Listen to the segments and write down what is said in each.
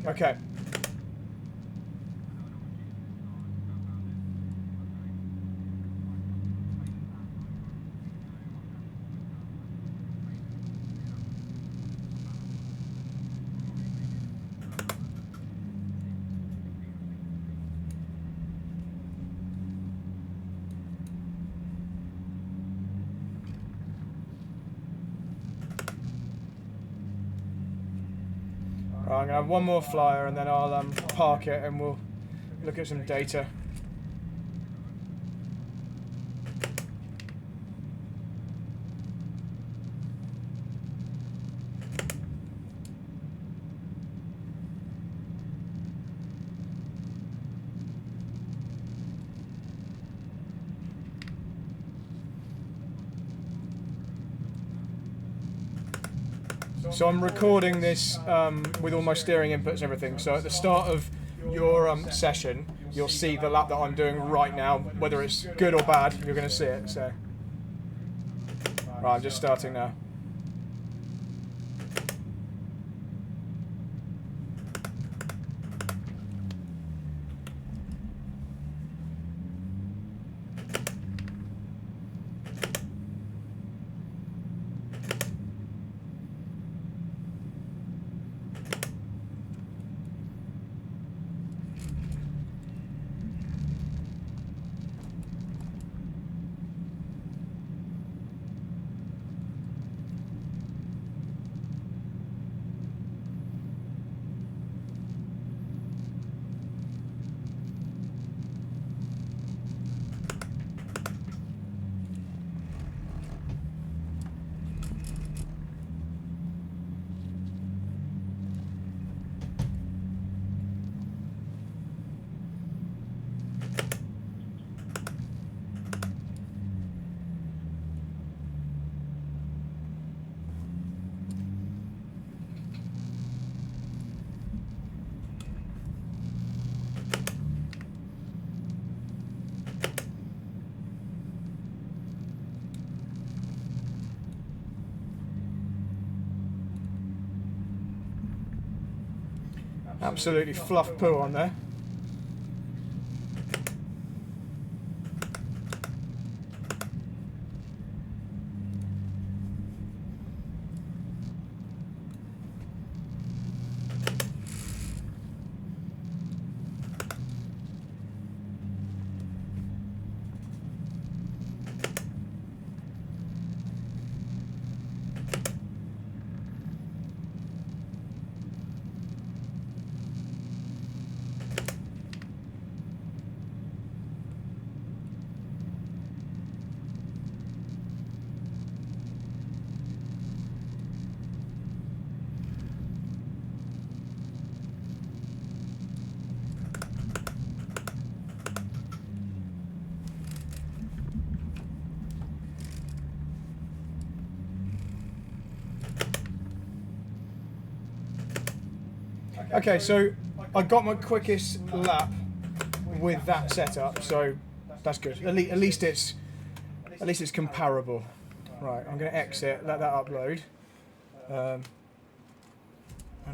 Okay. Right, I'm going to have one more flyer and then I'll park it and we'll look at some data. So I'm recording this with all my steering inputs and everything. So at the start of your session, you'll see the lap that I'm doing right now. Whether it's good or bad, you're going to see it. So, right, I'm just starting now. Absolutely fluff poo on there. Okay, so I got my quickest lap with that setup, so that's good. At least it's comparable. Right, I'm going to exit, let that upload, and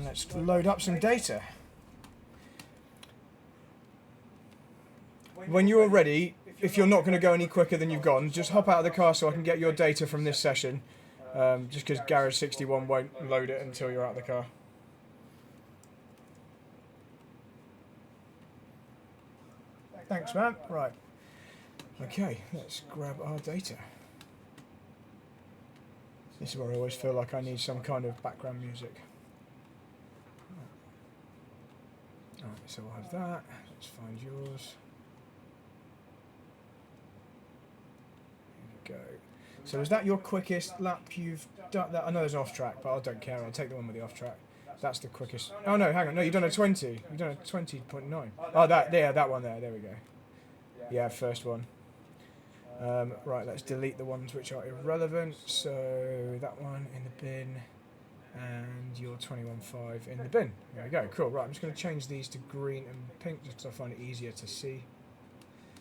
let's load up some data. When you're ready, if you're not going to go any quicker than you've gone, just hop out of the car so I can get your data from this session. Just because Garage 61 won't load it until you're out of the car. Thanks, man. Right. Okay, let's grab our data. This is where I always feel like I need some kind of background music. Alright, so we'll have that. Let's find yours. Here we go. So is that your quickest lap you've done? I know there's an off track, but I don't care. I'll take the one with the off track. That's the quickest. Oh no, hang on. No, you've done a 20. You've done a 20.9. Oh, that one there. There we go. Yeah, first one. Right, let's delete the ones which are irrelevant. So that one in the bin, and your 21.5 in the bin. There we go. Cool. Right, I'm just going to change these to green and pink just so I find it easier to see.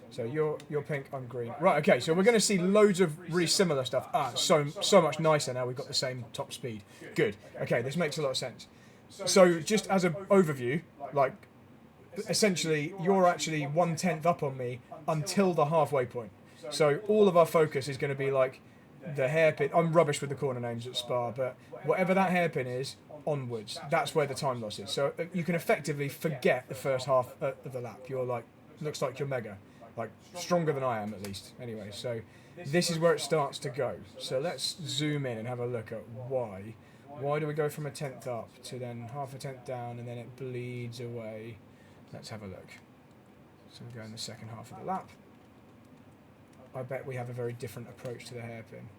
So you're pink, I'm green. Right, okay, so we're going to see loads of really similar stuff. So much nicer now we've got the same top speed. Good. Okay, this makes a lot of sense. So just as an overview, like essentially you're actually 1/10 up on me until the halfway point. So all of our focus is going to be like the hairpin. I'm rubbish with the corner names at Spa, but whatever that hairpin is, onwards. That's where the time loss is. So you can effectively forget the first half of the lap. You're like, looks like you're mega, like stronger than I am at least. Anyway, so this is where it starts to go. So let's zoom in and have a look at why. Why do we go from a 10th up to then half a 10th down and then it bleeds away? Let's have a look. So we go in the second half of the lap. I bet we have a very different approach to the hairpin.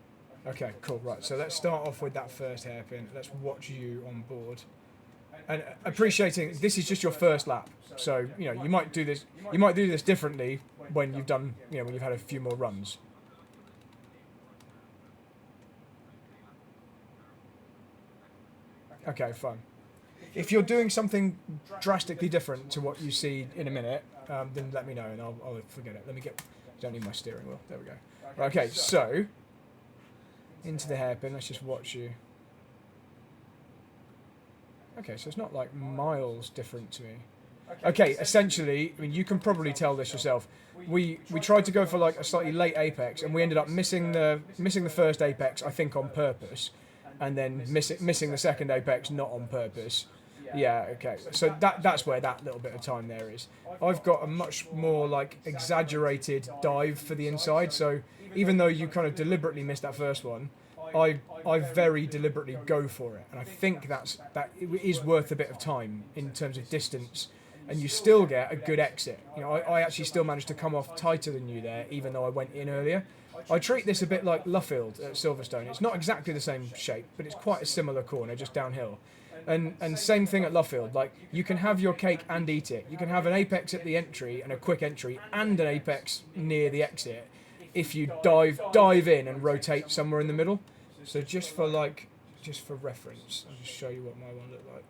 Okay, cool, right. So let's start off with that first hairpin. Let's watch you on board. And appreciating this is just your first lap. So, you know, you might do this differently when you've done, you know, when you've had a few more runs. Okay, fine. If you're doing something drastically different to what you see in a minute, then let me know and I'll forget it. Let me get... Don't need my steering wheel. There we go. Okay, so into the hairpin. Let's just watch you. Okay, so it's not like miles different to me. Okay, essentially, I mean, you can probably tell this yourself. We tried to go for like a slightly late apex, and we ended up missing the first apex, I think, on purpose, and then missing the second apex not on purpose. Yeah, okay. So that's where that little bit of time there is. I've got a much more like exaggerated dive for the inside. So even though you kind of deliberately missed that first one, I very deliberately go for it, and I think that it is worth a bit of time in terms of distance, and you still get a good exit. You know, I actually still managed to come off tighter than you there, even though I went in earlier. I treat this a bit like Luffield at Silverstone. It's not exactly the same shape, but it's quite a similar corner, just downhill. And same thing at Luffield, like you can have your cake and eat it. You can have an apex at the entry and a quick entry and an apex near the exit if you dive in and rotate somewhere in the middle. So just for reference, I'll just show you what my one looked like.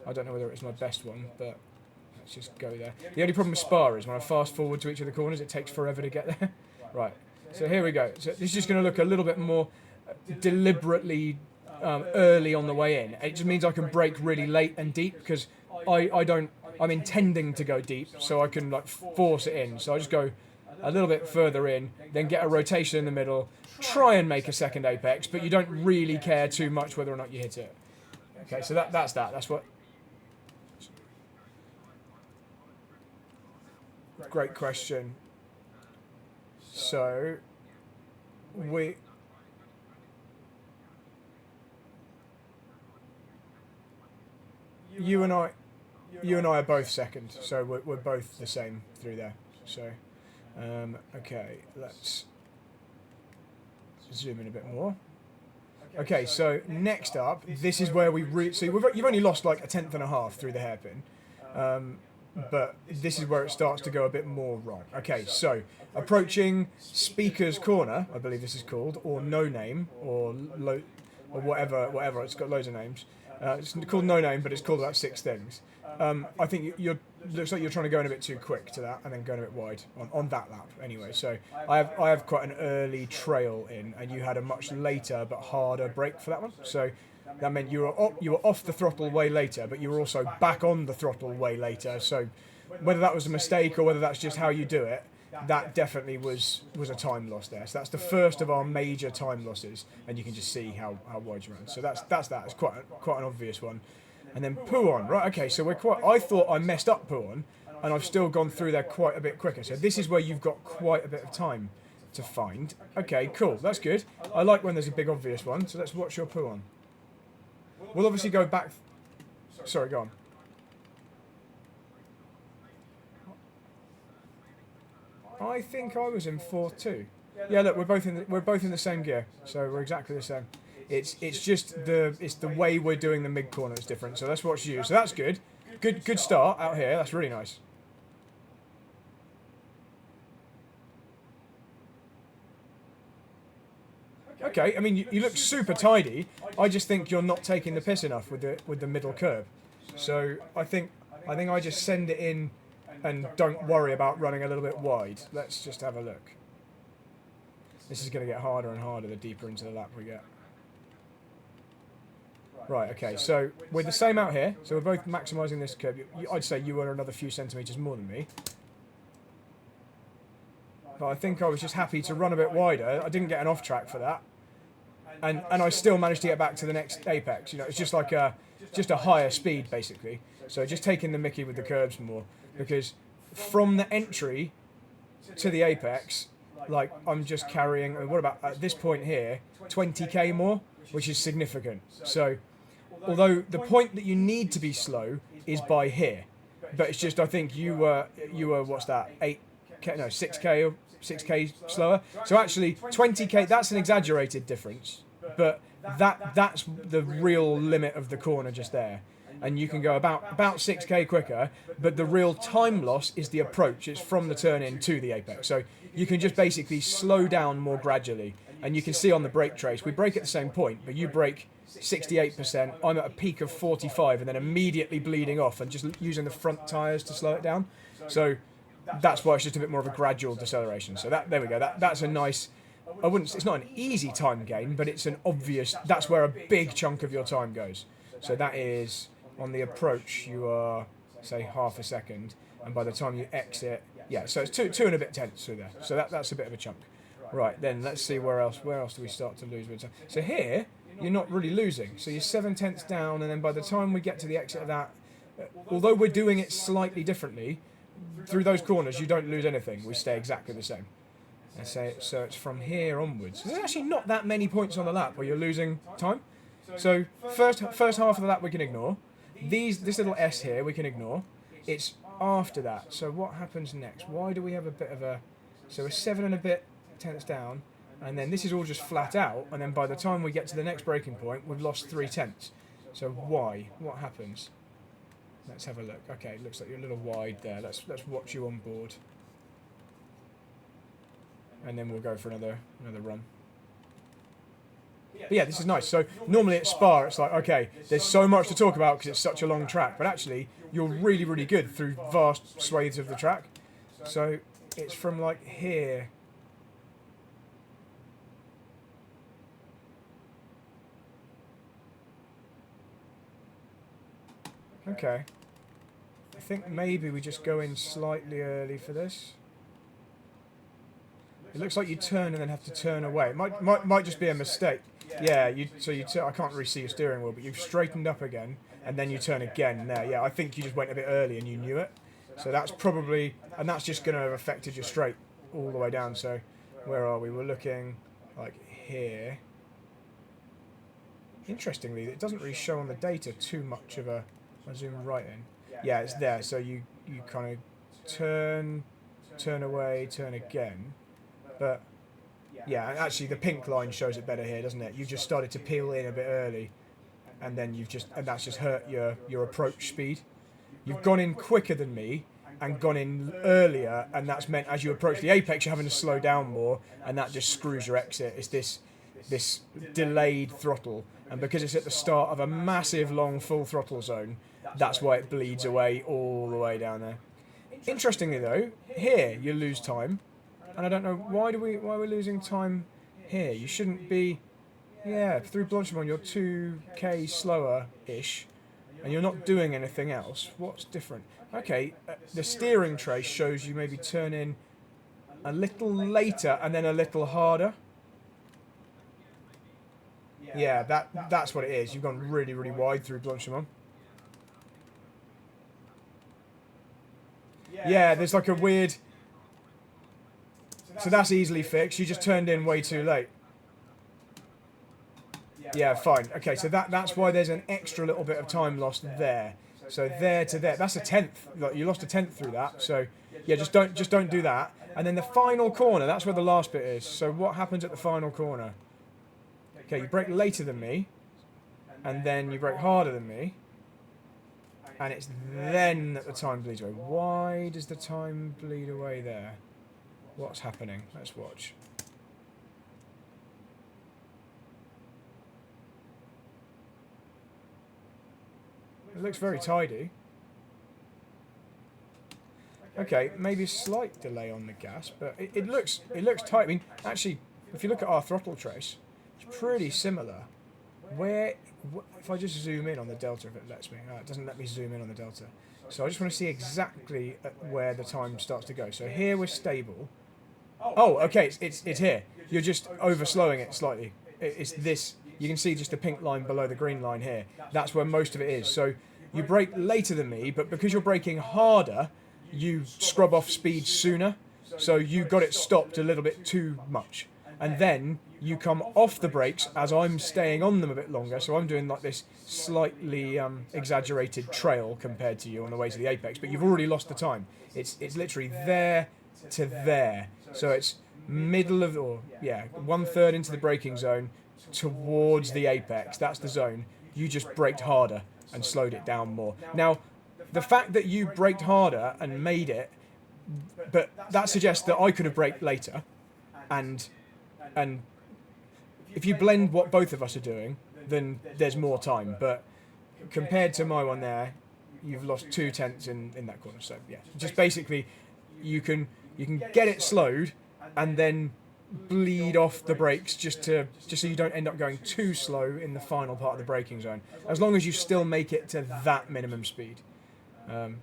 I don't know whether it's my best one, but let's just go there. The only problem with Spa is when I fast forward to each of the corners, it takes forever to get there. Right, so here we go. So this is just going to look a little bit more deliberately early on the way in. It just means I can brake really late and deep because I'm intending to go deep, so I can like force it in. So I just go a little bit further in, then get a rotation in the middle, try and make a second apex, but you don't really care too much whether or not you hit it. Okay, so that's that. That's what. Great question. So you and I are both second, so we're both the same through there. So, okay, let's zoom in a bit more. Okay, so next up, this is where you've only lost like a 10th and a half through the hairpin, but this is where it starts to go a bit more wrong. Okay, so approaching Speaker's Corner, I believe this is called, or No Name, or whatever. It's got loads of names. It's called No Name, but it's called about 6 things. I think looks like you're trying to go in a bit too quick to that, and then going a bit wide on that lap. Anyway, so I have quite an early trail in, and you had a much later but harder brake for that one. So that meant you were off the throttle way later, but you were also back on the throttle way later. So whether that was a mistake or whether that's just how you do it, that definitely was a time loss there. So that's the first of our major time losses, and you can just see how wide you ran. So that's that. It's quite an obvious one. And then Pouon, right? Okay, so I thought I messed up Pouon, and I've still gone through there quite a bit quicker. So this is where you've got quite a bit of time to find. Okay, cool. That's good. I like when there's a big obvious one. So let's watch your Pouon. We'll obviously go back. Sorry, go on. I think I was in 4th too. Yeah, look, we're both in the same gear, so we're exactly the same. It's just the way we're doing the mid corner that's different. So let's watch you. So that's good. Good start out here. That's really nice. Okay, I mean you look super tidy. I just think you're not taking the piss enough with the middle curb. So I think I just send it in and don't worry about running a little bit wide. Let's just have a look. This is going to get harder and harder the deeper into the lap we get. Right, okay, so we're the same out here, so we're both maximising this curve. I'd say you were another few centimetres more than me. But I think I was just happy to run a bit wider. I didn't get an off track for that. And I still managed to get back to the next apex. You know, it's just like just a higher speed, basically. So just taking the mickey with the curves more. Because from the entry to the apex, like, I'm just carrying, what about, at this point here, 20k more, which is significant. So, although the point that you need to be slow is by here. But it's just, I think you were what's that, 8k, no, 6k slower. So actually, 20k, that's an exaggerated difference. But that's the real limit of the corner just there. And you can go about 6k quicker, but the real time loss is the approach. It's from the turn in to the apex. So you can just basically slow down more gradually. And you can see on the brake trace, we brake at the same point, but you brake 68%, I'm at a peak of 45 and then immediately bleeding off and just using the front tyres to slow it down. So that's why it's just a bit more of a gradual deceleration. So there we go, that's a nice, it's not an easy time gain, but it's an obvious, that's where a big chunk of your time goes. So that is, on the approach, you are, say, half a second, and by the time you exit, yeah, so it's two and a bit tenths through there. So that's a bit of a chunk. Right, then let's see where else do we start to lose with time. So here, you're not really losing. So you're 7/10 down, and then by the time we get to the exit of that, although we're doing it slightly differently, through those corners you don't lose anything. We stay exactly the same. And so it's from here onwards. There's actually not that many points on the lap where you're losing time. So first half of the lap we can ignore. This little S here we can ignore. It's after that. So what happens next? Why do we have a bit of a... So we're 7 and a bit tenths down, and then this is all just flat out, and then by the time we get to the next breaking point, we've lost 3 tenths. So why? What happens? Let's have a look. Okay, it looks like you're a little wide there. Let's watch you on board. And then we'll go for another run. But yeah, this is nice. So normally at Spa, it's like, okay, there's so much to talk about because it's such a long track, but actually you're really, really good through vast swathes of the track. So it's from like here. Okay. I think maybe we just go in slightly early for this. It looks like you turn and then have to turn away. It might just be a mistake. Yeah, I can't really see your steering wheel, but you've straightened up again, and then you turn again there. Yeah, I think you just went a bit early and you knew it. So that's probably, and that's just going to have affected your straight all the way down. So where are we? We're looking like here. Interestingly, it doesn't really show on the data too much of a... I'll zoom right in. Yeah, it's there. So you kind of turn away, turn again. But yeah, and actually the pink line shows it better here, doesn't it? You've just started to peel in a bit early, and then that's just hurt your approach speed. You've gone in quicker than me and gone in earlier, and that's meant as you approach the apex you're having to slow down more, and that just screws your exit. It's this delayed throttle, and because it's at the start of a massive long full throttle zone, that's why it bleeds away all the way down there. Interestingly though, here you lose time. And I don't know why we're losing time here. You shouldn't be, yeah. Through Blanchimont, you're 2k slower-ish, and you're not doing anything else. What's different? Okay, the steering trace shows you maybe turn in a little later and then a little harder. Yeah, that's what it is. You've gone really, really wide through Blanchimont. Yeah, there's like a weird... So that's easily fixed. You just turned in way too late. Yeah, fine. Okay, so that's why there's an extra little bit of time lost there. So there to there, that's a tenth. Like, you lost a tenth through that. So yeah, just don't do that. And then the final corner, that's where the last bit is. So what happens at the final corner? Okay, you brake later than me, and then you brake harder than me, and it's then that the time bleeds away. Why does the time bleed away there? What's happening? Let's watch. It looks very tidy. Okay, maybe a slight delay on the gas, but it looks tight. I mean, actually, if you look at our throttle trace, it's pretty similar. where, if I just zoom in on the delta, if it lets me, it doesn't let me zoom in on the delta. So I just want to see exactly where the time starts to go. So here we're stable. Oh, okay, it's here. You're just overslowing it slightly. It's this. You can see just the pink line below the green line here. That's where most of it is. So you brake later than me, but because you're braking harder, you scrub off speed sooner. So you got it stopped a little bit too much. And then you come off the brakes as I'm staying on them a bit longer. So I'm doing like this slightly exaggerated trail compared to you on the way to the apex. But you've already lost the time. It's literally there to there. So it's middle of, or yeah, 1/3 into the braking zone towards the apex. That's the zone. You just braked harder and slowed it down more. Now, the fact that you braked harder and made it, but that suggests that I could have braked later, and if you blend what both of us are doing, then there's more time. But compared to my one there, you've lost 2/10 in that corner. So yeah, just basically, you can get it slowed, and then bleed off the brakes just so you don't end up going too slow in the final part of the braking zone. As long as you still make it to that minimum speed. So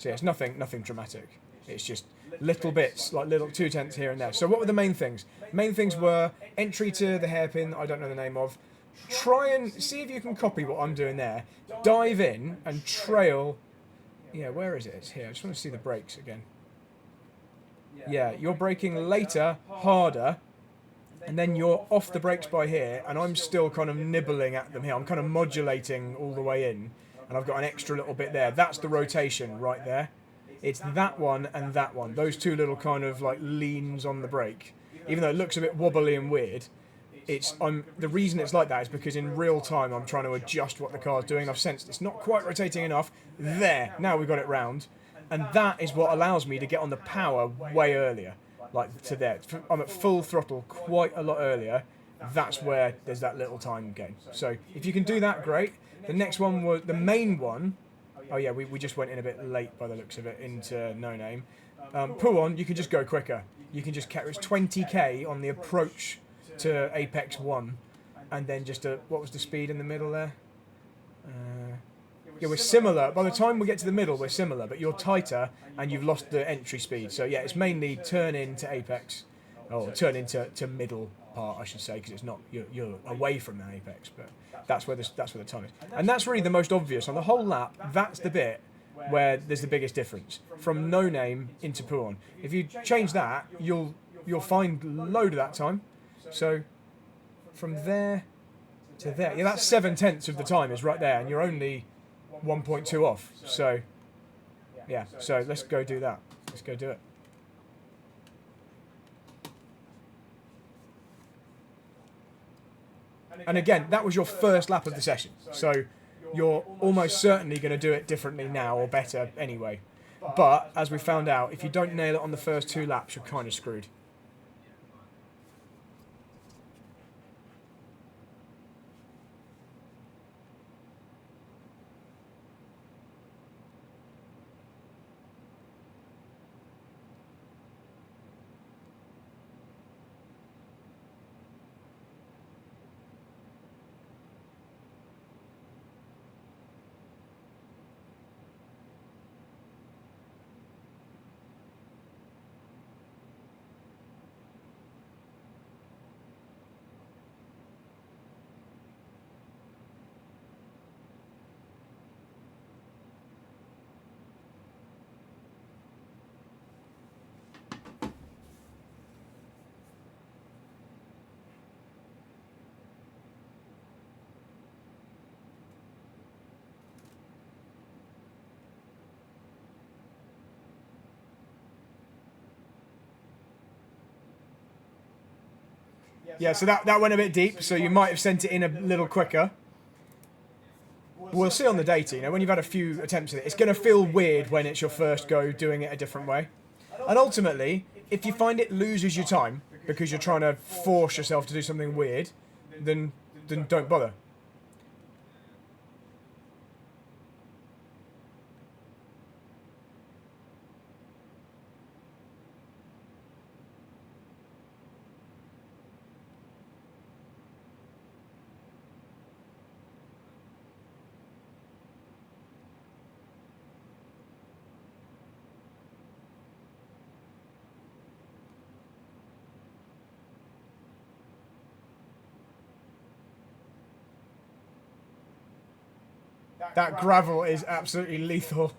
yeah, it's nothing dramatic. It's just little bits, like little 2/10 here and there. So what were the main things? Main things were entry to the hairpin that I don't know the name of. Try and see if you can copy what I'm doing there. Dive in and trail. Yeah, where is it? It's here. I just want to see the brakes again. Yeah, you're braking later, harder, and then you're off the brakes by here, and I'm still kind of nibbling at them here. I'm kind of modulating all the way in, and I've got an extra little bit there. That's the rotation right there. It's that one and that one. Those two little kind of like leans on the brake. Even though it looks a bit wobbly and weird, the reason it's like that is because in real time I'm trying to adjust what the car's doing. I've sensed it's not quite rotating enough. There, now we've got it round. And that is what allows me to get on the power way earlier, like to there. I'm at full throttle quite a lot earlier. That's where there's that little time gain. So if you can do that, great. The next one was the main one. Oh yeah, we just went in a bit late by the looks of it into No Name. Puon, you can just go quicker. You can just catch 20k on the approach to Apex 1, and then just what was the speed in the middle there? Yeah, we're similar. By the time we get to the middle, we're similar, but you're tighter and you've lost the entry speed. So yeah, it's mainly turn into apex, or turn into middle part, I should say, because it's not you're away from the apex, but that's where the time is, and that's really the most obvious on the whole lap. That's the bit where there's the biggest difference from No Name into Puon. If you change that, you'll find load of that time. So from there to there, yeah, that's 7/10 of the time is right there, and you're only 1.2 off. So yeah, so let's go do that. Let's go do it. And again, that was your first lap of the session, so you're almost certainly going to do it differently now, or better anyway. But as we found out, if you don't nail it on the first 2 laps, you're kind of screwed. Yeah, so that went a bit deep, so you might have sent it in a little quicker. We'll see on the data, you know, when you've had a few attempts at it, it's going to feel weird when it's your first go doing it a different way. And ultimately, if you find it loses your time because you're trying to force yourself to do something weird, then don't bother. That gravel is absolutely lethal.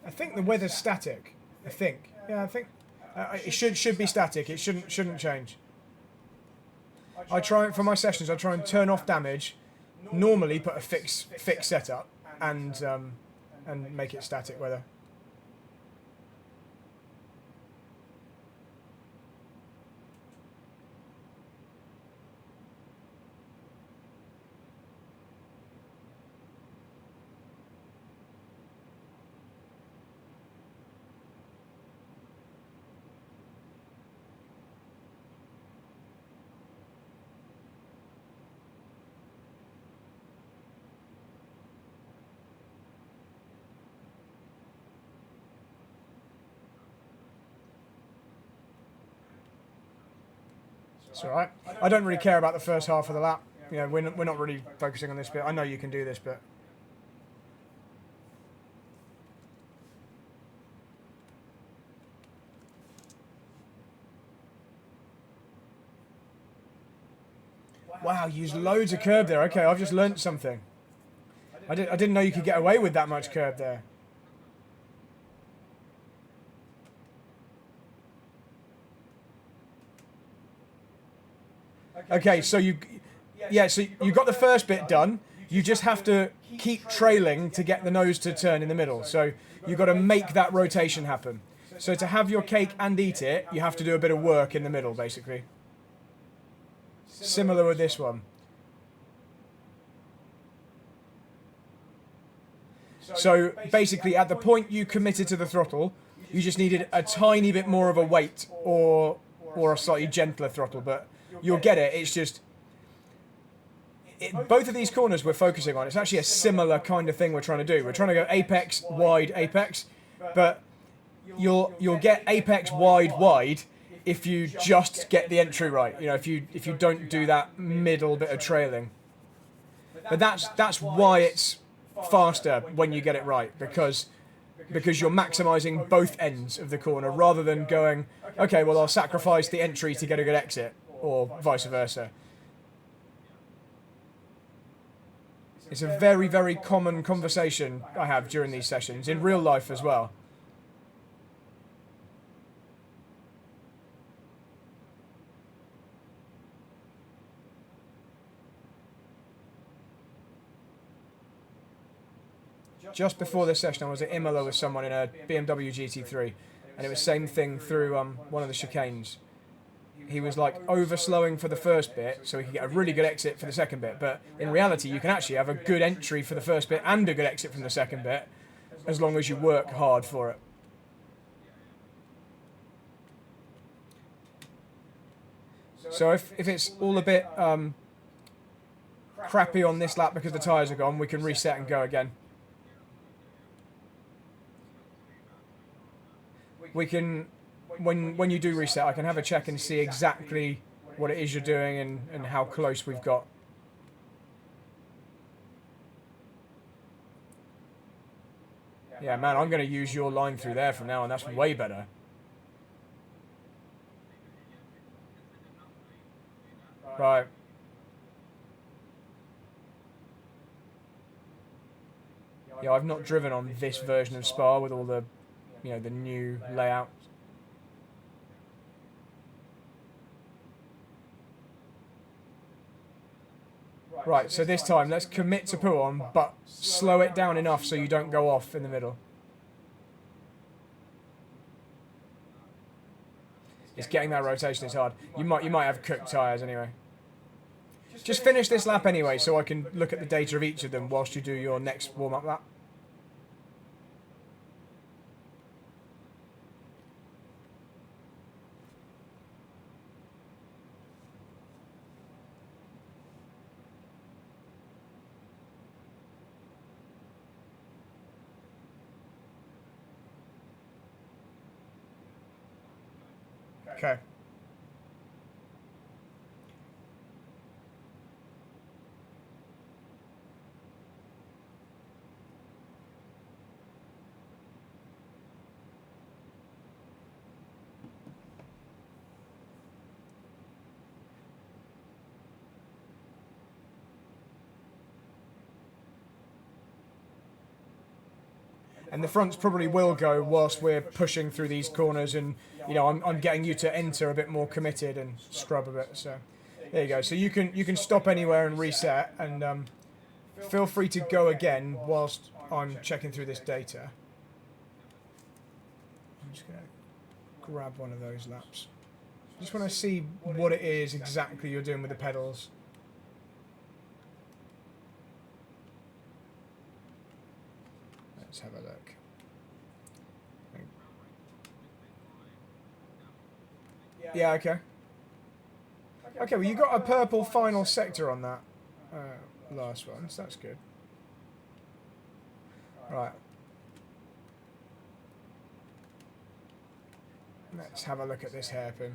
I think the weather's static. I think. Yeah, I think it should be static. It shouldn't change. I try for my sessions. I try and turn off damage. Normally, put a fix setup and make it static weather. It's all right. I don't really care about the first half of the lap. You know, we're not really focusing on this bit. I know you can do this, but wow, you used loads of curb there. Okay, I've just learnt something. I didn't know you could get away with that much curb there. Okay, so you got the first bit done. You just have to keep trailing to get the nose to turn in the middle. So you've got to make that rotation happen. So to have your cake and eat it, you have to do a bit of work in the middle, basically. Similar with this one. So basically, at the point you committed to the throttle, you just needed a tiny bit more of a weight or a slightly gentler throttle, but you'll get it. It's just both of these corners we're focusing on. It's actually a similar kind of thing we're trying to do. We're trying to go apex, wide, apex, but you'll get apex, wide if you just get the entry right. You know, if you don't do that middle bit of trailing. But that's why it's faster when you get it right, because you're maximising both ends of the corner rather than going, okay, well, I'll sacrifice the entry to get a good exit, or vice versa. It's a very, very common conversation I have during these sessions, in real life as well. Just before this session, I was at Imola with someone in a BMW GT3, and it was the same thing through one of the chicanes. He was like overslowing for the first bit, so he could get a really good exit for the second bit. But in reality, you can actually have a good entry for the first bit and a good exit from the second bit, as long as you work hard for it. So if it's all a bit crappy on this lap because the tyres are gone, we can reset and go again. We can, when you do reset, I can have a check and see exactly what it is you're doing and how close we've got. Yeah, man, I'm going to use your line through there from now on. That's way better. Right. Yeah, I've not driven on this version of Spa with all the, the new layout. Right, so this time let's commit to pull on, but slow it down enough so you don't go off in the middle. It's getting that rotation is hard. You might have cooked tyres anyway. Just finish this lap anyway, so I can look at the data of each of them whilst you do your next warm-up lap. Okay. and the fronts probably will go whilst we're pushing through these corners, and you know I'm getting you to enter a bit more committed and scrub a bit. So there you go. So you can stop anywhere and reset, and feel free to go again whilst I'm checking through this data. I'm just going to grab one of those laps. Just want to see what it is exactly you're doing with the pedals. Let's have a look. Yeah, okay. Okay, well you got a purple final sector on that last one, so that's good. Right. Let's have a look at this hairpin.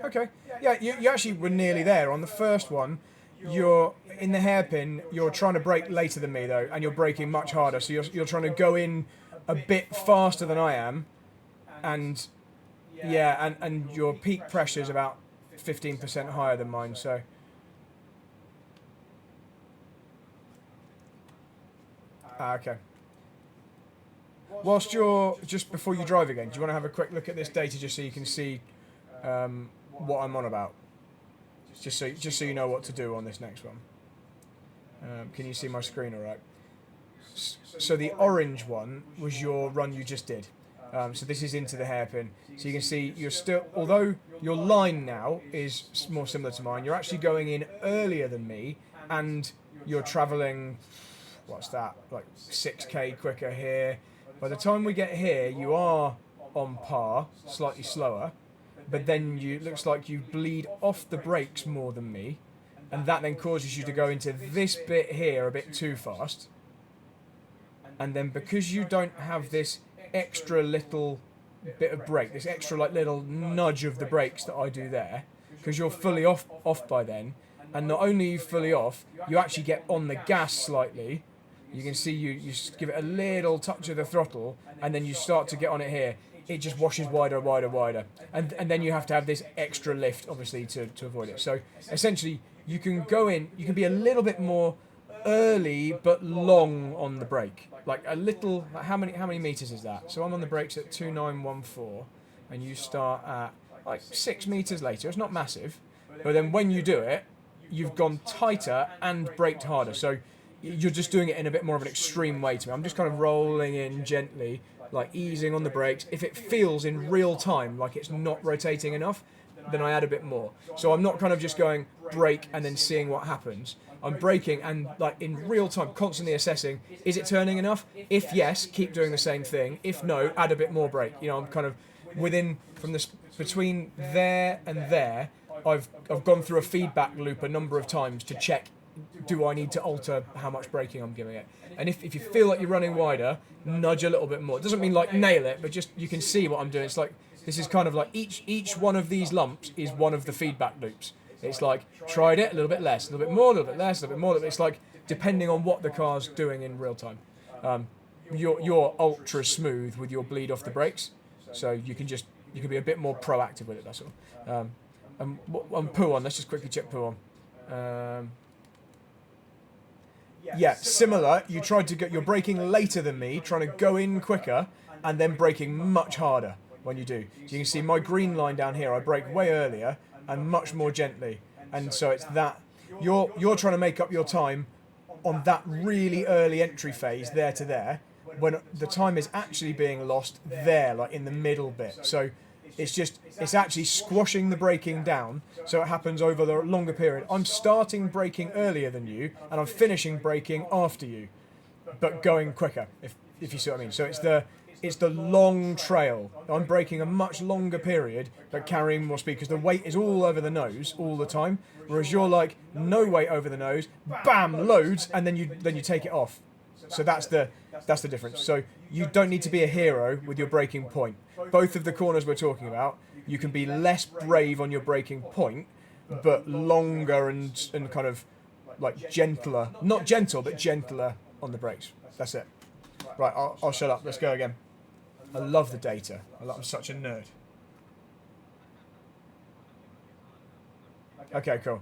Okay. Yeah, you actually were nearly there. On the first one, you're in the hairpin, you're trying to brake later than me though, and you're braking much harder. So you're trying to go in a bit faster than I am, and yeah, and your peak pressure is about 15% higher than mine, so okay. Whilst you're just before you drive again, do you want to have a quick look at this data just so you can see what I'm on about? Just so you know what to do on this next one. Can you see my screen all right? So the orange one was your run you just did. So this is into the hairpin. So you can see you're still, although your line now is more similar to mine, you're actually going in earlier than me, and you're travelling, what's that, like 6k quicker here. By the time we get here, you are on par, slightly slower, but then it looks like you bleed off the brakes more than me, and that then causes you to go into this bit here a bit too fast. And then because you don't have this extra little bit of brake, this extra like little nudge of the brakes that I do there, because you're fully off by then, and not only are you fully off, you actually get on the gas slightly. You can see you give it a little touch of the throttle, and then you start to get on it here. It just washes wider, wider, wider. And then you have to have this extra lift, obviously, to avoid it. So essentially, you can go in, you can be a little bit more early but long on the brake. Like a little, like how many meters is that? So I'm on the brakes at 2914, and you start at like 6 meters later. It's not massive, but then when you do it, you've gone tighter and braked harder. So you're just doing it in a bit more of an extreme way to me. I'm just kind of rolling in gently, like easing on the brakes. If it feels in real time like it's not rotating enough, then I add a bit more. So I'm not kind of just going brake and then seeing what happens. I'm braking and like in real time, constantly assessing, is it turning enough? If yes, keep doing the same thing. If no, add a bit more brake. You know, I'm kind of between there and there, I've gone through a feedback loop a number of times to check, do I need to alter how much braking I'm giving it? And if you feel like you're running wider, nudge a little bit more. It doesn't mean like nail it, but just you can see what I'm doing. It's like, this is kind of like each one of these lumps is one of the feedback loops. It's like, tried it, a little bit less, a little bit more, a little bit less, a little bit more. It's like, depending on what the car's doing in real time. You're ultra smooth with your bleed off the brakes, so you can be a bit more proactive with it, that's all. And poo on, let's just quickly check poo on. Yeah, similar. You're braking later than me, trying to go in quicker, and then braking much harder when you do. So you can see my green line down here, I brake way earlier and much more gently. And so it's that, you're trying to make up your time on that really early entry phase, there to there, when the time is actually being lost there, like in the middle bit. So it's actually squashing the braking down, so it happens over the longer period. I'm starting braking earlier than you, and I'm finishing braking after you, but going quicker, if you see what I mean. So it's the long trail. I'm braking a much longer period, but carrying more speed, because the weight is all over the nose all the time, whereas you're like, no weight over the nose, bam, loads, and then you take it off. So that's the difference. So you don't need to be a hero with your braking point. Both of the corners we're talking about, you can be less brave on your braking point, but longer and kind of like gentler. Not gentle, but gentler on the brakes. That's it. Right, I'll shut up. Let's go again. I love the data. I'm such a nerd. Okay, cool.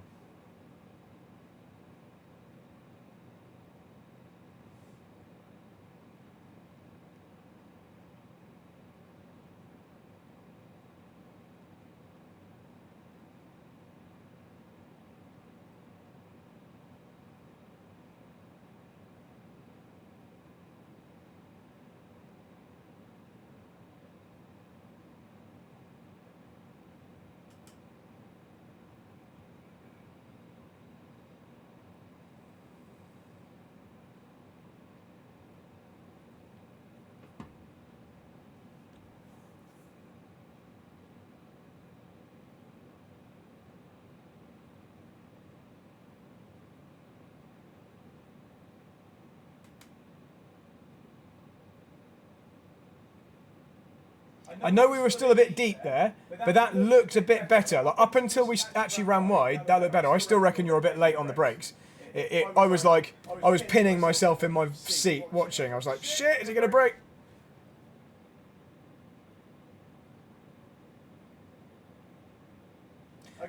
I know we were still a bit deep there, but that looked a bit better. Like up until we actually ran wide, that looked better. I still reckon you're a bit late on the brakes. I was like, I was pinning myself in my seat watching. I was like, shit, is he going to brake?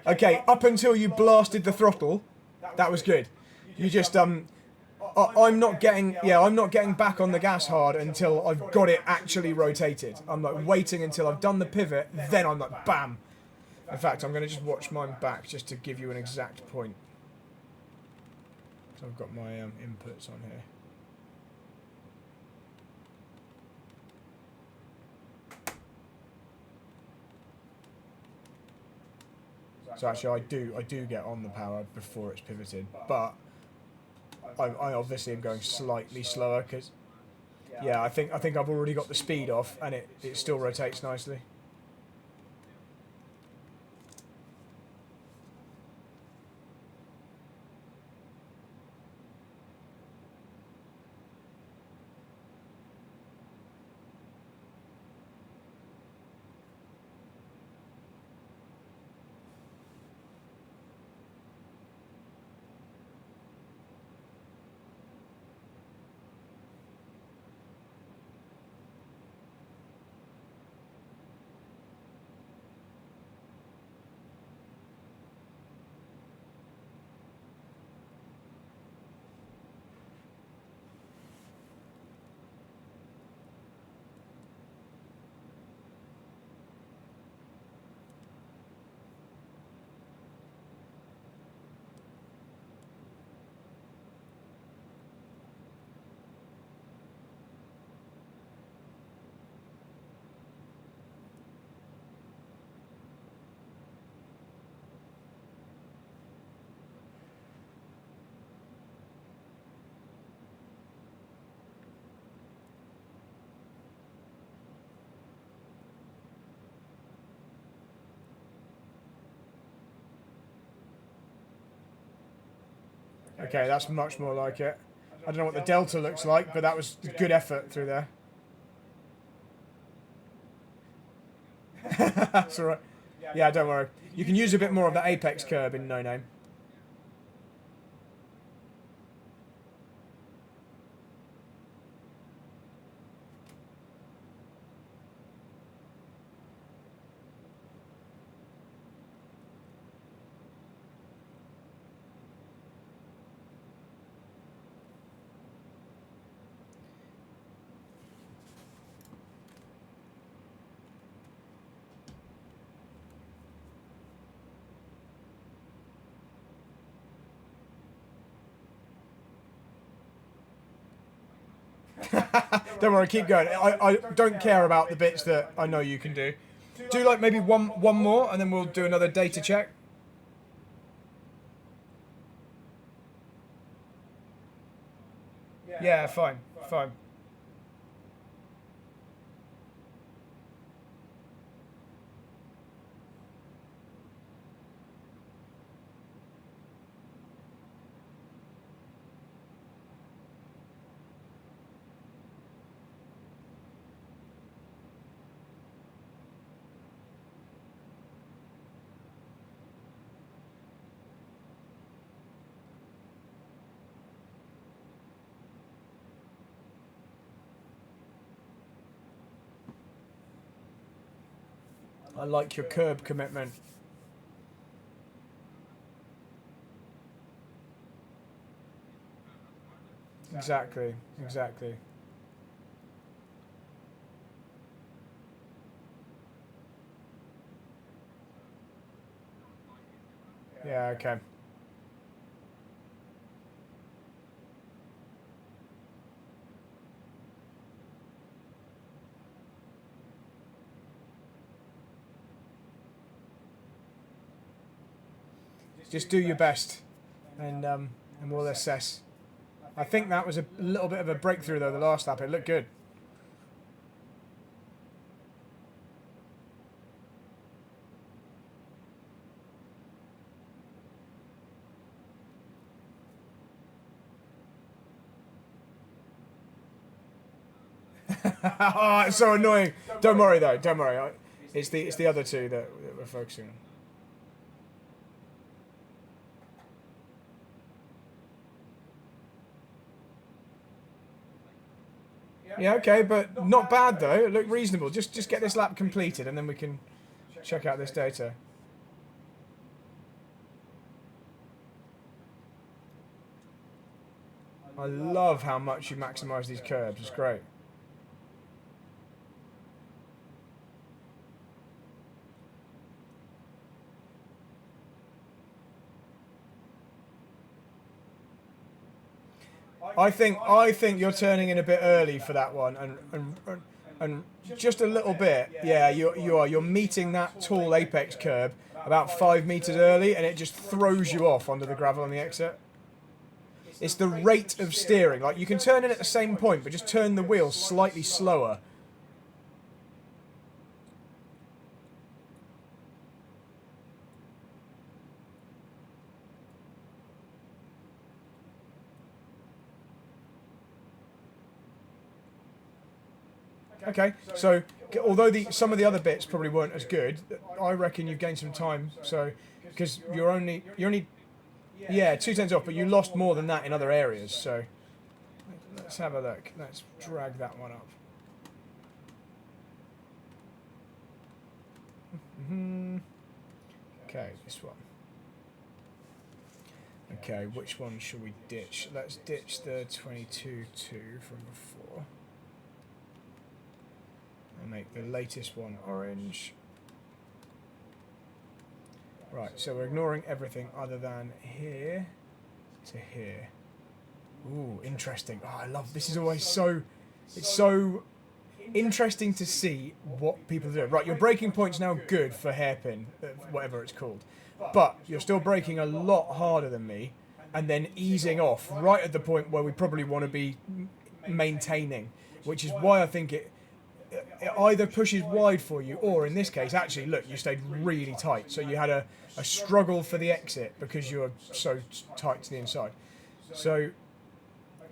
Okay, up until you blasted the throttle, that was good. You just I'm not getting back on the gas hard until I've got it actually rotated. I'm like waiting until I've done the pivot, then I'm like bam. In fact, I'm going to just watch mine back just to give you an exact point. So I've got my inputs on here. So actually, I do get on the power before it's pivoted, but I obviously am going slightly slower because, yeah, I think I've already got the speed off, and it still rotates nicely. Okay, that's much more like it. I don't know what the delta looks like, but that was good effort through there. That's alright. Yeah, don't worry. You can use a bit more of the apex curb in No Name. Don't worry, keep going. I don't care about the bits that I know you can do. Do like maybe one more, and then we'll do another data check. Yeah, fine, fine. I like your curb commitment. Exactly. Exactly. Yeah. Okay. Just do your best, and we'll assess. I think that was a little bit of a breakthrough though. The last lap, it looked good. Oh, it's so annoying. Don't worry though. Don't worry. It's the other two that we're focusing on. Yeah, okay, but not bad though. It looked reasonable. Just get this lap completed, and then we can check out this data. I love how much you maximise these curbs. It's great. I think you're turning in a bit early for that one, and just a little bit. Yeah, you are. You're meeting that tall apex curb about 5 meters early, and it just throws you off onto the gravel on the exit. It's the rate of steering. Like you can turn in at the same point, but just turn the wheel slightly slower. Okay, so although some of the other bits probably weren't as good, I reckon you've gained some time. So because you're only yeah 2 tenths off, but you lost more than that in other areas. So let's have a look. Let's drag that one up. Okay, this one. Okay, which one should we ditch? Let's ditch the 22.2 from before. And make the latest one orange. Right, so we're ignoring everything other than here to here. Ooh, interesting. Oh, I love this. Is always so. It's so interesting to see what people do. Right, your braking point's now good for hairpin, whatever it's called, but you're still braking a lot harder than me, and then easing off right at the point where we probably want to be maintaining, which is why I think it either pushes wide for you, or in this case, actually, look, you stayed really tight. So you had a struggle for the exit because you were so tight to the inside. So,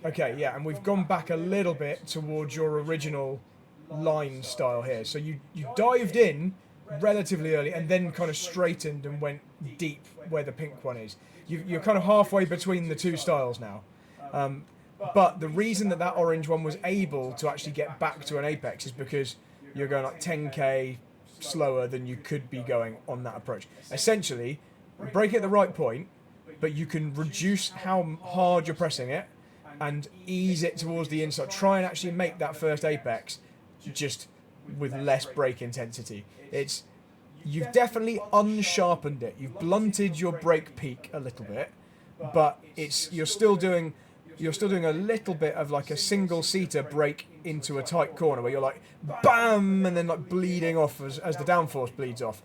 okay, yeah, and we've gone back a little bit towards your original line style here. So you dived in relatively early and then kind of straightened and went deep where the pink one is. You're kind of halfway between the two styles now. But the reason that orange one was able to actually get back to an apex is because you're going like 10k slower than you could be going on that approach. Essentially, brake at the right point, but you can reduce how hard you're pressing it and ease it towards the inside. Try and actually make that first apex just with less brake intensity. You've definitely unsharpened it. You've blunted your brake peak a little bit, but you're still doing a little bit of like a single seater brake into a tight corner where you're like bam and then like bleeding off as the downforce bleeds off.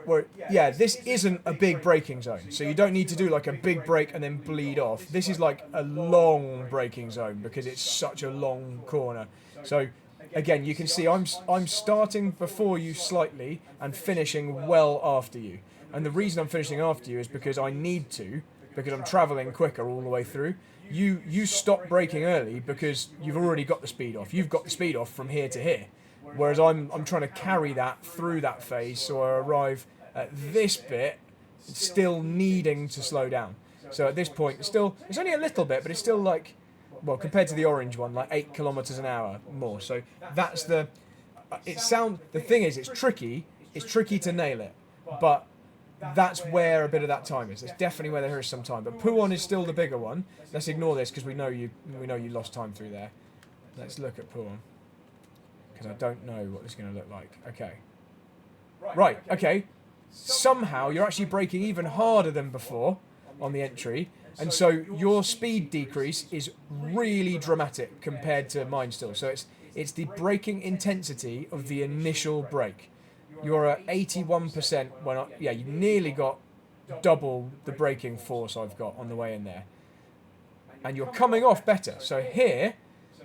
Where yeah, this isn't a big braking zone, so you don't need to do like a big brake and then bleed off. This is like a long braking zone because it's such a long corner. So again, you can see I'm starting before you slightly and finishing well after you. And the reason I'm finishing after you is because I need to, because I'm travelling quicker all the way through. You stop braking early because you've already got the speed off. You've got the speed off from here to here. Whereas I'm trying to carry that through that phase, so I arrive at this bit still needing to slow down. So at this point, it's only a little bit, but it's still like, well, compared to the orange one, like 8 kilometers an hour more. So that's the thing is, it's tricky to nail it, but that's where a bit of that time is. That's definitely where there is some time. But Pouon is still the bigger one. Let's ignore this because we know you lost time through there. Let's look at Pouon because I don't know what this is going to look like. Okay. Right. Okay. Somehow you're actually braking even harder than before on the entry, and so your speed decrease is really dramatic compared to mine still. So it's the braking intensity of the initial brake. You're at 81% you nearly got double the braking force I've got on the way in there. And you're coming off better. So here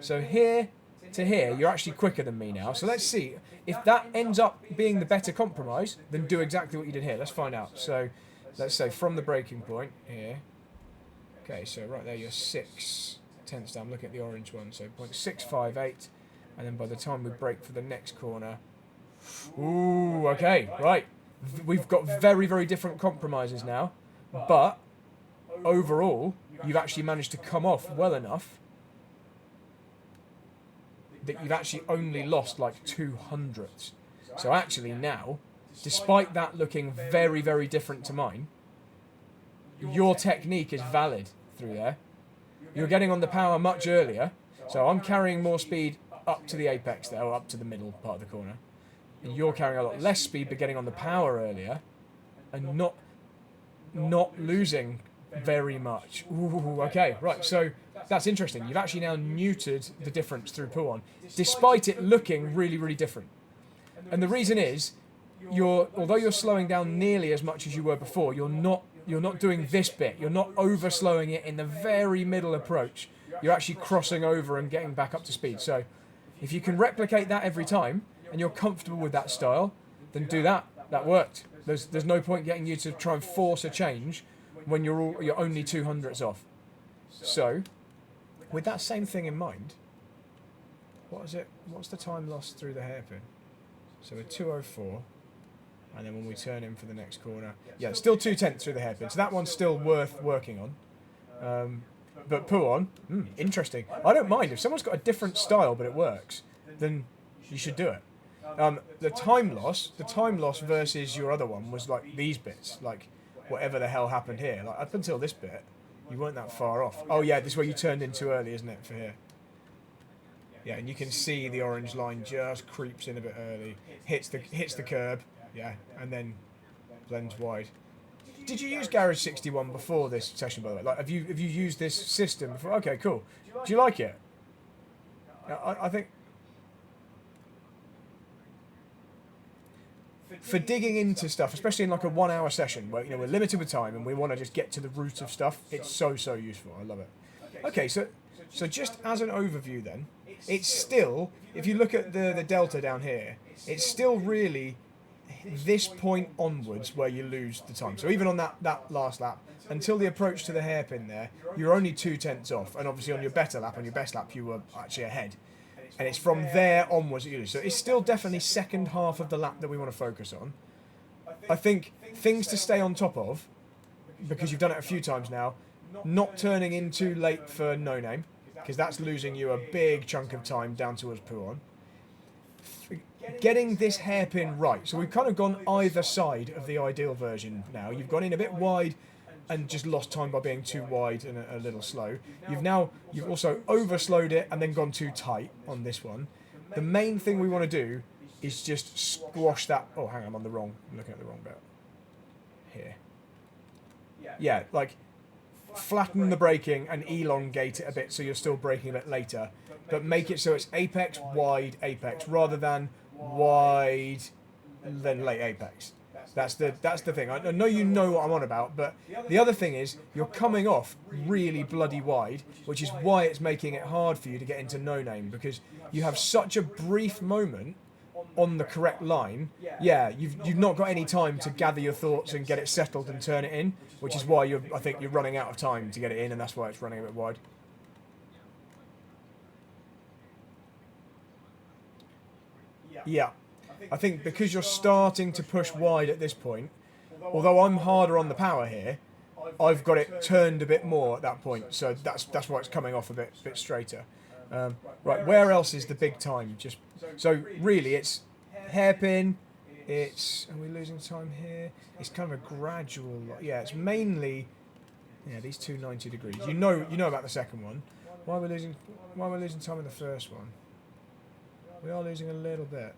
to here, you're actually quicker than me now. So let's see. If that ends up being the better compromise, then do exactly what you did here. Let's find out. So let's say from the braking point here. Okay, so right there you're 6 tenths down. Look at the orange one. So 0.658. And then by the time we brake for the next corner, ooh, okay, right. We've got very, very different compromises now. But overall, you've actually managed to come off well enough that you've actually only lost like 200ths. So actually now, despite that looking very, very different to mine, your technique is valid through there. You're getting on the power much earlier. So I'm carrying more speed up to the apex there, or up to the middle part of the corner. And you're carrying a lot less speed, but getting on the power earlier, and not losing very much. Ooh, okay, right. So that's interesting. You've actually now neutered the difference through Pouon, despite it looking really, really different. And the reason is, although you're slowing down nearly as much as you were before, you're not doing this bit. You're not over slowing it in the very middle approach. You're actually crossing over and getting back up to speed. So if you can replicate that every time, and you're comfortable with that style, then do that. That worked. There's no point getting you to try and force a change when you're only 200ths off. So, with that same thing in mind, what is it? What's the time lost through the hairpin? So we're 204, and then when we turn in for the next corner, yeah, still 2 tenths through the hairpin. So that one's still worth working on. But Pouon, interesting. I don't mind if someone's got a different style but it works, then you should do it. The time loss versus your other one was like these bits, like whatever the hell happened here. Like up until this bit, you weren't that far off. Oh yeah, this is where you turned in too early, isn't it, for here? Yeah, and you can see the orange line just creeps in a bit early, hits the curb, yeah, and then blends wide. Did you use Garage 61 before this session, by the way? Like, have you used this system before? Okay, cool. Do you like it? I think for digging into stuff, especially in like a 1 hour session where we're limited with time and we want to just get to the root of stuff, it's so useful. I love it. Okay, so just as an overview then, it's still, if you look at the delta down here, it's still really this point onwards where you lose the time. So even on that last lap, until the approach to the hairpin there, you're only 2 tenths off, and obviously on your better lap, on your best lap, you were actually ahead. And it's from there onwards that you lose. So it's still definitely second half of the lap that we want to focus on. I think things to stay on top of, because you've done it a few times now, not turning in too late for no name, because that's losing you a big chunk of time down towards Pouon. Getting this hairpin right. So we've kind of gone either side of the ideal version now. You've gone in a bit wide and just lost time by being too wide and a little slow. You've also overslowed it and then gone too tight on this one. The main thing we want to do is just squash that. Oh, hang on, I'm looking at the wrong bit. Here. Yeah, like flatten the braking and elongate it a bit so you're still braking a bit later, but make it so it's apex, wide, apex, rather than wide, then late apex. That's the thing. I know you know what I'm on about, but the other thing is you're coming off really bloody wide, which is why it's making it hard for you to get into no name, because you have such a brief moment on the correct line. Yeah, you've not got any time to gather your thoughts and get it settled and turn it in, which is why I think you're running out of time to get it in, and that's why it's running a bit wide. Yeah. I think because you're starting to push wide at this point, although I'm harder on the power here, I've got it turned a bit more at that point, so that's why it's coming off a bit straighter. Right, where else is the big time? So really, it's hairpin, Are we losing time here? It's kind of a gradual, yeah, it's mainly, yeah, these two 90 degrees. You know about the second one. Why are we losing time in the first one? We are losing a little bit.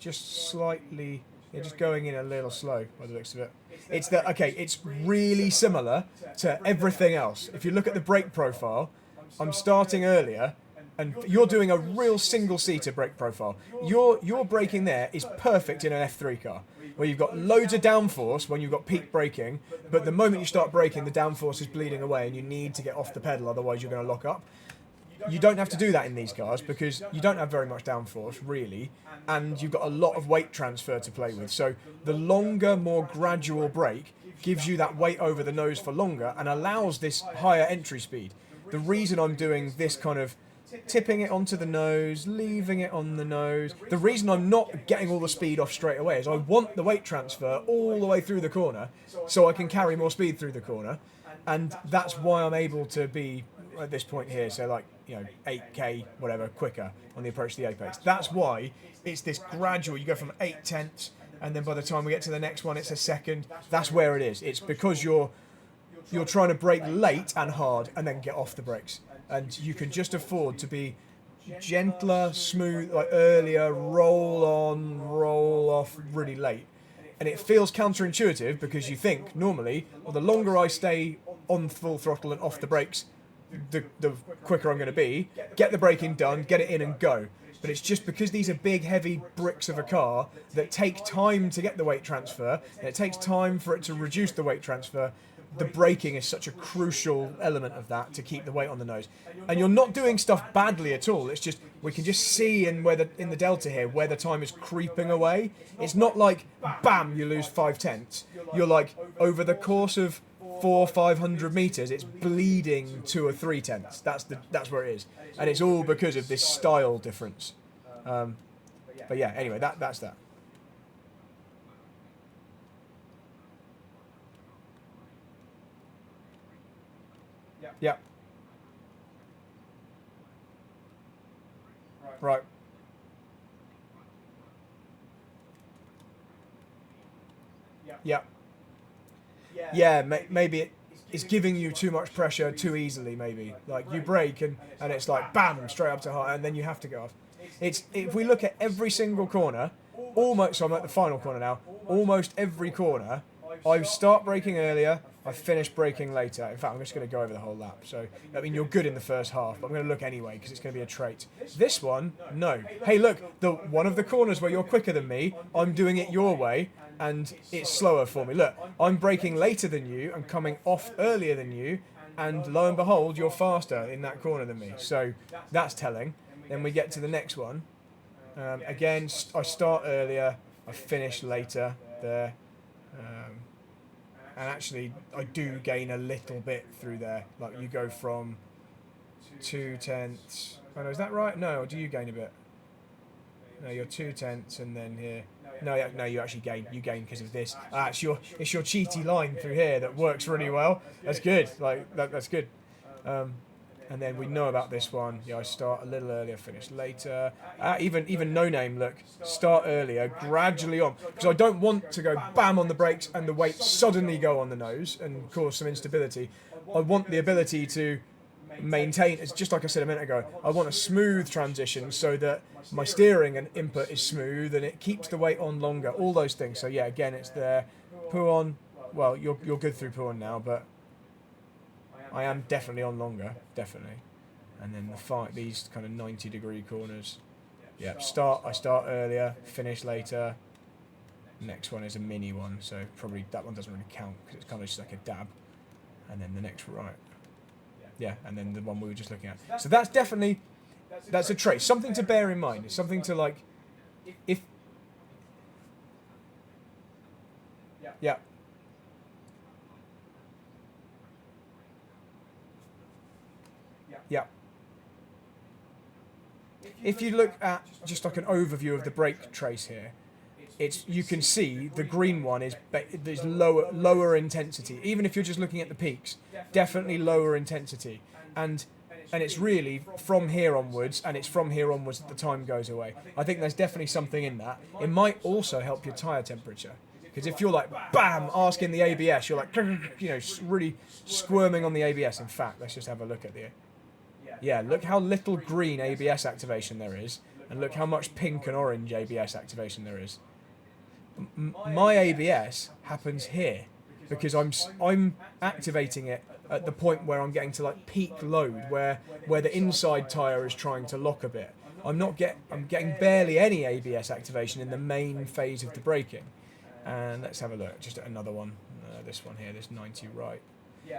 Just slightly, yeah, just going in a little slow by the looks of it. It's really similar to everything else. If you look at the brake profile, I'm starting earlier, and you're doing a real single-seater brake profile. Your braking there is perfect in an F3 car, where you've got loads of downforce when you've got peak braking, but the moment you start braking, the downforce is bleeding away, and you need to get off the pedal, otherwise you're going to lock up. You don't have to do that in these cars because you don't have very much downforce, really, and you've got a lot of weight transfer to play with. So the longer, more gradual brake gives you that weight over the nose for longer and allows this higher entry speed. The reason I'm doing this kind of tipping it onto the nose, leaving it on the nose, the reason I'm not getting all the speed off straight away is I want the weight transfer all the way through the corner so I can carry more speed through the corner, and that's why I'm able to be at this point here, so like, 8k, whatever, quicker on the approach to the apex. That's why it's this gradual, you go from 8/10, and then by the time we get to the next one, it's a second. That's where it is. It's because you're trying to brake late and hard and then get off the brakes. And you can just afford to be gentler, smooth, like earlier, roll on, roll off really late. And it feels counterintuitive because you think, normally, well, the longer I stay on full throttle and off the brakes, the quicker I'm going to be. Get the braking done, get it in and go. But it's just because these are big, heavy bricks of a car that take time to get the weight transfer, and it takes time for it to reduce the weight transfer. The braking is such a crucial element of that to keep the weight on the nose. And you're not doing stuff badly at all. It's just, we can just see in the delta here where the time is creeping away. It's not like, bam, you lose 5/10. You're like, over the course of 400-500 meters, it's bleeding 2 or 3/10. That's where it is, and it's all because of this style difference. But yeah, anyway, that's that. Yeah. Right. Yeah. Yeah, maybe it's giving you too much pressure too easily, maybe. Like, you brake and it's like, bam, straight up to high, and then you have to go off. If we look at every single corner, almost, so I'm at the final corner now, almost every corner, I start braking earlier, I finish braking later. In fact, I'm just going to go over the whole lap. So, I mean, you're good in the first half, but I'm going to look anyway because it's going to be a trait. This one, no. Hey, look, one of the corners where you're quicker than me, I'm doing it your way, and it's slower for me. Look, I'm braking later than you and coming off earlier than you, and lo and behold, you're faster in that corner than me. So that's telling. Then we get to the next one. Again, I start earlier, I finish later there. And actually, I do gain a little bit through there. Like, you go from 2/10. Oh no, is that right? No, or do you gain a bit? No, you're 2/10, and then here. No, you actually gain. You gain because of this. It's your cheaty line through here that works really well. That's good. Like that's good. And then we know about this one. Yeah, I start a little earlier, finish later. Even no name. Look, start earlier, gradually on, because I don't want to go bam on the brakes and the weight suddenly go on the nose and cause some instability. I want the ability to maintain. It's just like I said a minute ago. I want a smooth transition so that my steering and input is smooth and it keeps the weight on longer. All those things. So yeah, again, it's there. Puon. Well, you're good through Puon now, but I am definitely on longer, definitely. And then these kind of 90-degree corners. Yeah, I start earlier, finish later. Next one is a mini one, so probably that one doesn't really count because it's kind of just like a dab. And then the next right. Yeah, and then the one we were just looking at. So that's a trait. Something to bear in mind. It's something to like, if... Yeah. Yeah. If you look at just like an overview of the brake trace here, you can see the green one is lower intensity. Even if you're just looking at the peaks, definitely lower intensity. And and it's really from here onwards, and it's from here onwards that the time goes away. I think there's definitely something in that. It might also help your tyre temperature. Because if you're like, bam, asking the ABS, you're like, you know, really squirming on the ABS. In fact, let's just have a look at the... Yeah, look how little green ABS activation there is, and look how much pink and orange ABS activation there is. My ABS happens here, because I'm activating it at the point where I'm getting to like peak load, where the inside tyre is trying to lock a bit. I'm getting barely any ABS activation in the main phase of the braking. And let's have a look, just at another one. This one here, this 90 right.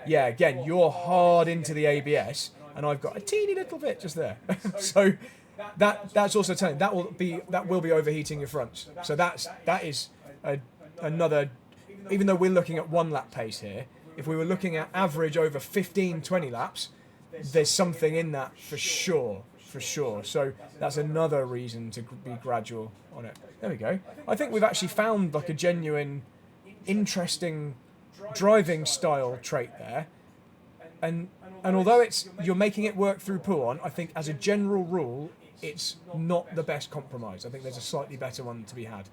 Yeah, again, you're hard into the ABS, and I've got a teeny little bit just there. So that's also telling that will be overheating your fronts. So that is another. Even though we're looking at 1 lap pace here, if we were looking at average over 15-20 laps, there's something in that for sure. So that's another reason to be gradual on it. There we go. I think we've actually found like a genuine, interesting driving style trait there. And although you're making it work through pull-on, I think as a general rule, it's not the best compromise. I think there's a slightly better one to be had,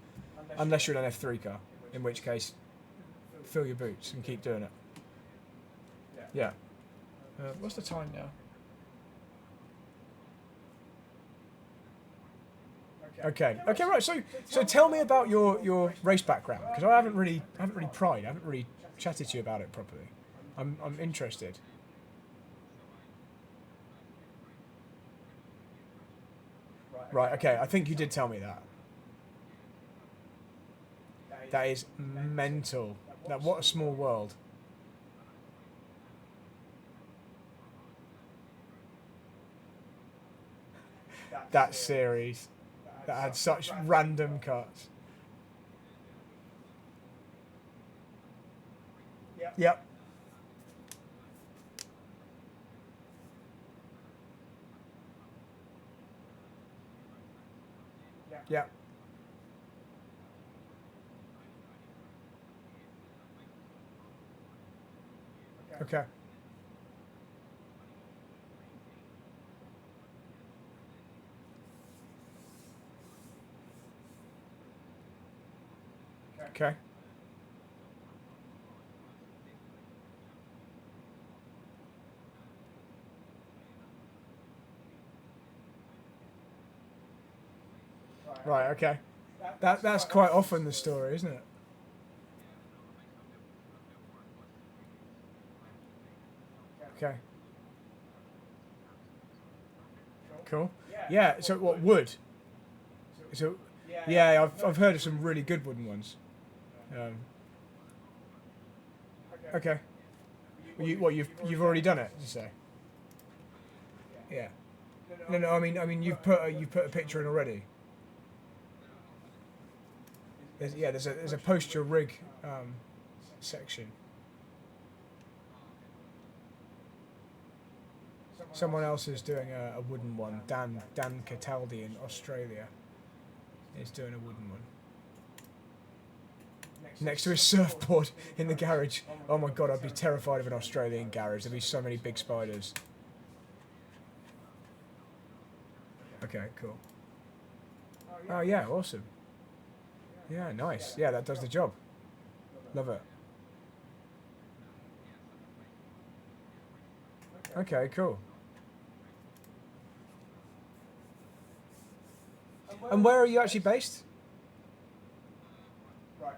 unless you're in an F3 car, in which case, fill your boots and keep doing it. Yeah. What's the time now? Okay, right. So tell me about your race background, because I haven't really pried. I haven't really chatted to you about it properly. I'm interested. Right. Okay. I think you did tell me that. That is mental. What a small world. That series. That had such random cuts. Yep. Yep. Okay. Okay. Right, okay. That's quite often the story, isn't it? Okay. Cool. Yeah, so what, wood? So, yeah, I've heard of some really good wooden ones. Okay. Well, you've already done it, did you say? Yeah. No, I mean you've put a picture in already. There's a post your rig section. Someone else is doing a wooden one. Dan Cataldi in Australia is doing a wooden one. Next to his surfboard in the garage. Oh my god, I'd be terrified of an Australian garage. There'd be so many big spiders. Okay, cool. Oh yeah, awesome. Yeah, nice. Yeah, that does the job. Love it. Okay, cool. And where are you actually based?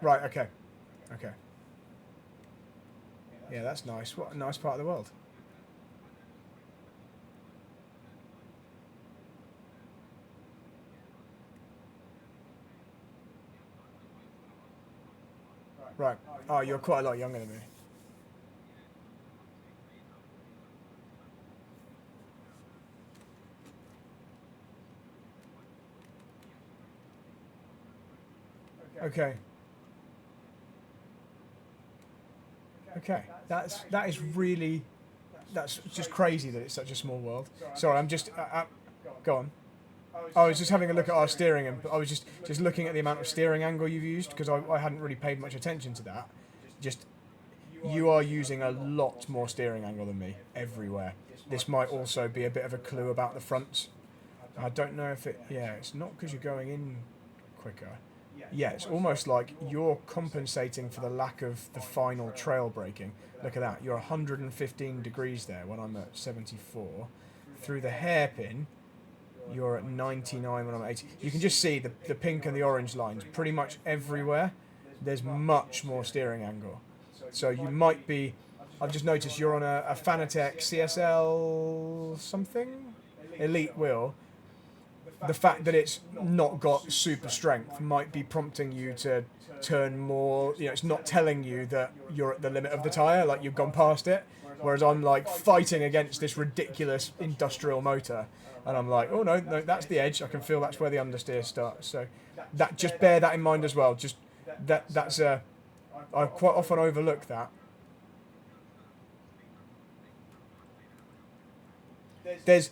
Right, okay. Okay. Yeah, that's nice. What a nice part of the world. Right. Oh, you're quite a lot younger than me. Okay. Okay. That's just crazy that it's such a small world. Sorry, I'm just go on. I was just having a look at our steering, and I was just looking at the amount of steering angle you've used, because I hadn't really paid much attention to that. Just you are using a lot more steering angle than me everywhere. This might also be a bit of a clue about the fronts. I don't know if it... Yeah, it's not because you're going in quicker. Yeah, it's almost like you're compensating for the lack of the final trail braking. Look at that. You're 115 degrees there when I'm at 74. Through the hairpin, you're at 99 when I'm at 80. You can just see the pink and the orange lines pretty much everywhere. There's much more steering angle. So you might be... I've just noticed you're on a Fanatec CSL something? Elite wheel. The fact that it's not got super strength might be prompting you to turn more, you know, it's not telling you that you're at the limit of the tyre, like you've gone past it, whereas I'm like fighting against this ridiculous industrial motor, and I'm like, oh no, that's the edge, I can feel that's where the understeer starts, so that, just bear that in mind as well, just that's I quite often overlook that. There's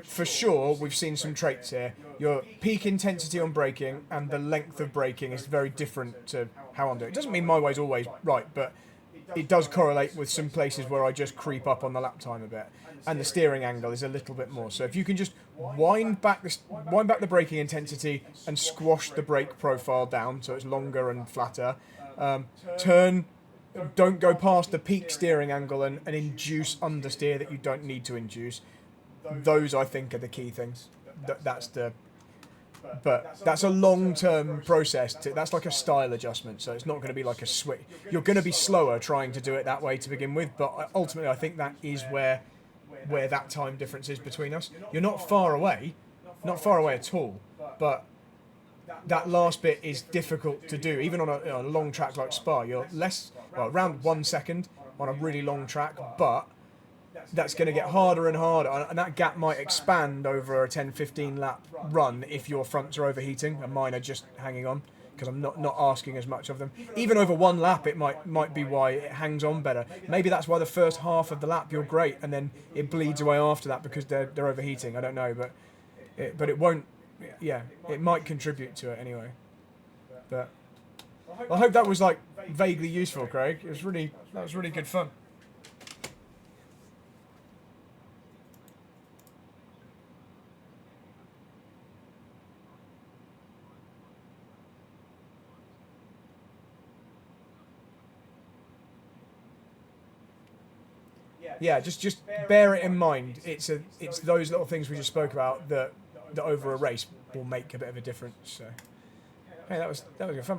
for sure, we've seen some traits here. Your peak intensity on braking and the length of braking is very different to how I'm doing it. It doesn't mean my way's always right, but it does correlate with some places where I just creep up on the lap time a bit. And the steering angle is a little bit more. So if you can just wind back the braking intensity and squash the brake profile down so it's longer and flatter, don't go past the peak steering angle and induce understeer that you don't need to induce. Those, I think, are the key things. But that's a long-term process. That's like a style adjustment, so it's not going to be like a switch. You're going to be slower trying to do it that way to begin with, but ultimately I think that is where that time difference is between us. You're not far away at all, but that last bit is difficult to do. Even on a long track like Spa, you're around 1 second on a really long track, but that's going to get harder and harder, and that gap might expand over a 10-15 lap run if your fronts are overheating and mine are just hanging on, because I'm not asking as much of them. Even over 1 lap it might be why it hangs on better. Maybe that's why the first half of the lap you're great and then it bleeds away after that because they're overheating. I don't know, but it won't. Yeah, it might contribute to it anyway. But I hope that was like vaguely useful, Craig. That was really good fun. Yeah, just bear it in mind. It's those little things we just spoke about that over a race will make a bit of a difference. So, hey, that was good fun, man.